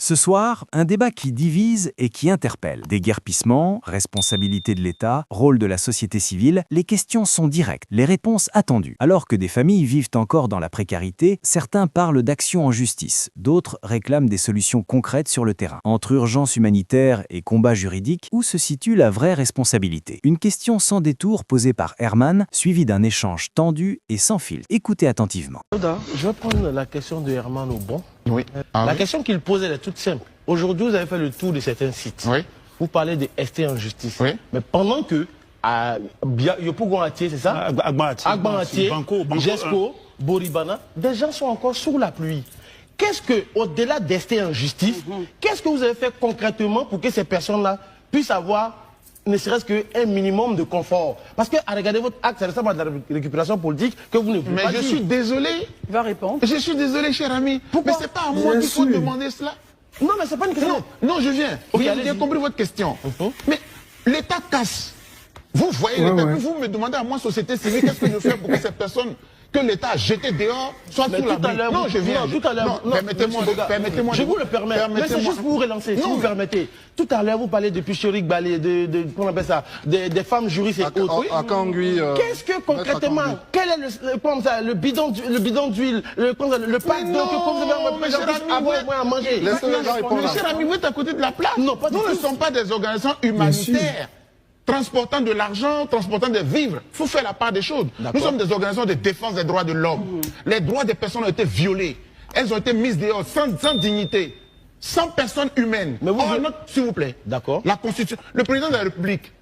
Ce soir, un débat qui divise et qui interpelle. Déguerpissement, responsabilité de l'État, rôle de la société civile, les questions sont directes, les réponses attendues. Alors que des familles vivent encore dans la précarité, certains parlent d'action en justice, d'autres réclament des solutions concrètes sur le terrain. Entre urgence humanitaire et combat juridique, où se situe la vraie responsabilité? Une question sans détour posée par Herman, suivie d'un échange tendu et sans filtre. Écoutez attentivement. Je vais prendre la question de Herman au bon. Oui. La question qu'il pose, elle est toute simple. Aujourd'hui, vous avez fait le tour de certains sites. Oui. Vous parlez de ST en justice. Oui. Mais pendant que à Yopougon-Atier, c'est ça? Agban-Atier, Jesco, Boribana, des gens sont encore sous la pluie. Qu'est-ce que, au-delà d'ST en justice, qu'est-ce que vous avez fait concrètement pour que ces personnes-là puissent avoir ne serait-ce qu'un minimum de confort? Parce que, à regarder votre acte, ça ressemble à de la récupération politique que vous ne pouvez pas dire. Mais je suis désolé. Il va répondre. Je suis désolé, cher ami. Pourquoi? Mais c'est pas à moi qu'il faut demander cela. Non, mais c'est pas une question. Non, je viens. Ok, J'ai compris votre question. Mais l'État casse. Vous voyez l'État, vous me demandez à moi, société civile, qu'est-ce que je fais pour que ces personnes que l'État a jetées dehors soient sous la pluie? Non, je viens. Tout à l'heure, permettez-moi. Je vous le permets. Mais c'est juste pour vous relancer, si vous permettez. Tout à l'heure, vous parlez de Pichorik Balé, comment on appelle ça, des femmes juristes et autres. Qu'est-ce que concrètement, quel est le bidon d'huile, le pack d'eau que vous avez avoir moins à manger? Mais cher ami, vous êtes à côté de la plaque. Non, pas du tout. Nous ne sommes pas des organisations humanitaires. Transportant de l'argent, transportant des vivres. Il faut faire la part des choses. Nous sommes des organisations de défense des droits de l'homme. Les droits des personnes ont été violés. Elles ont été mises dehors sans dignité. Sans personne humaine. Mais vous, s'il vous plaît. D'accord. La Constitution. Le président de la République,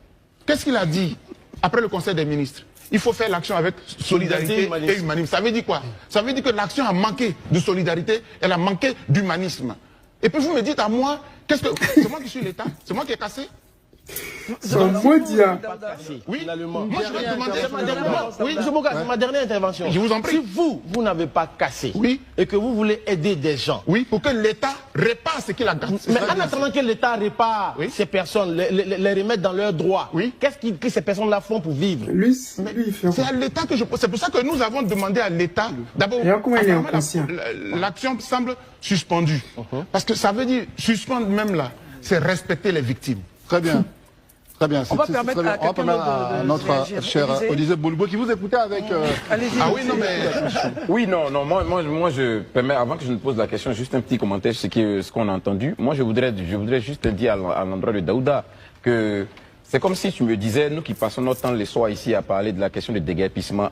qu'est-ce qu'il a dit après le Conseil des ministres? Il faut faire l'action avec solidarité et humanisme. Ça veut dire quoi? Ça veut dire que l'action a manqué de solidarité, elle a manqué d'humanisme. Et puis vous me dites à moi, c'est moi qui suis l'État? C'est moi qui ai cassé? Oui, moi je vais demander. Oui, c'est ma dernière intervention. Je vous en prie. Si vous n'avez pas cassé, oui, et que vous voulez aider des gens, oui, pour que l'État répare ce qu'il a gâté. Mais en attendant que l'État répare ces personnes, les remettre dans leurs droits, qu'est-ce que ces personnes-là font pour vivre? C'est à l'État que je pose. C'est pour ça que nous avons demandé à l'État, d'abord, l'action semble suspendue. Parce que ça veut dire, suspendre même là, c'est respecter les victimes. Très bien. Très bien. On va permettre à notre cher Olivier Boulbo qui vous écoutait avec... Ah oui, non, mais... Oui, non, moi je permets, avant que je ne pose la question, juste un petit commentaire sur ce qu'on a entendu. Moi, je voudrais juste dire à l'endroit de Daouda que c'est comme si tu me disais, nous qui passons notre temps les soirs ici à parler de la question du déguerpissement,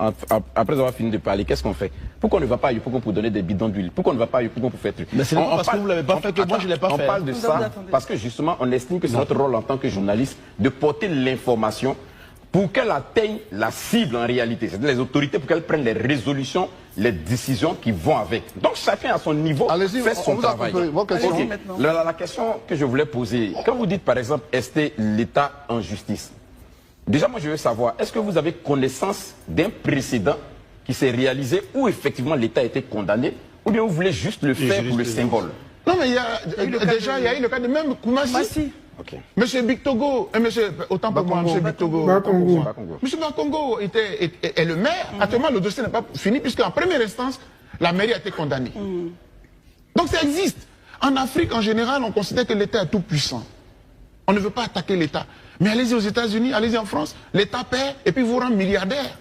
après avoir fini de parler, qu'est-ce qu'on fait? Pourquoi on ne va pas à Yopougon pour donner des bidons d'huile? Pourquoi on ne va pas à Yopougon pour faire truc? Mais c'est parce que vous ne l'avez pas fait que moi je ne l'ai pas fait. On parle de ça parce que justement on estime que c'est notre rôle en tant que journaliste de porter l'information pour qu'elle atteigne la cible en réalité. C'est-à-dire les autorités pour qu'elles prennent les résolutions, les décisions qui vont avec. Donc chacun à son niveau fait son travail. La question que je voulais poser, quand vous dites par exemple est l'État en justice, déjà moi je veux savoir, est-ce que vous avez connaissance d'un précédent qui s'est réalisé où effectivement l'État a été condamné, ou bien vous voulez juste le faire pour le symbole? Non mais il y a eu le cas de même Koumassi. Okay. Monsieur Bictogo, autant pour moi, Monsieur Bictogo. Monsieur Bakongo est le maire. Actuellement, le dossier n'est pas fini puisque en première instance, la mairie a été condamnée. Donc ça existe. En Afrique, en général, on considère que l'État est tout puissant. On ne veut pas attaquer l'État. Mais allez-y aux États-Unis, allez-y en France, l'État perd et puis vous rend milliardaire.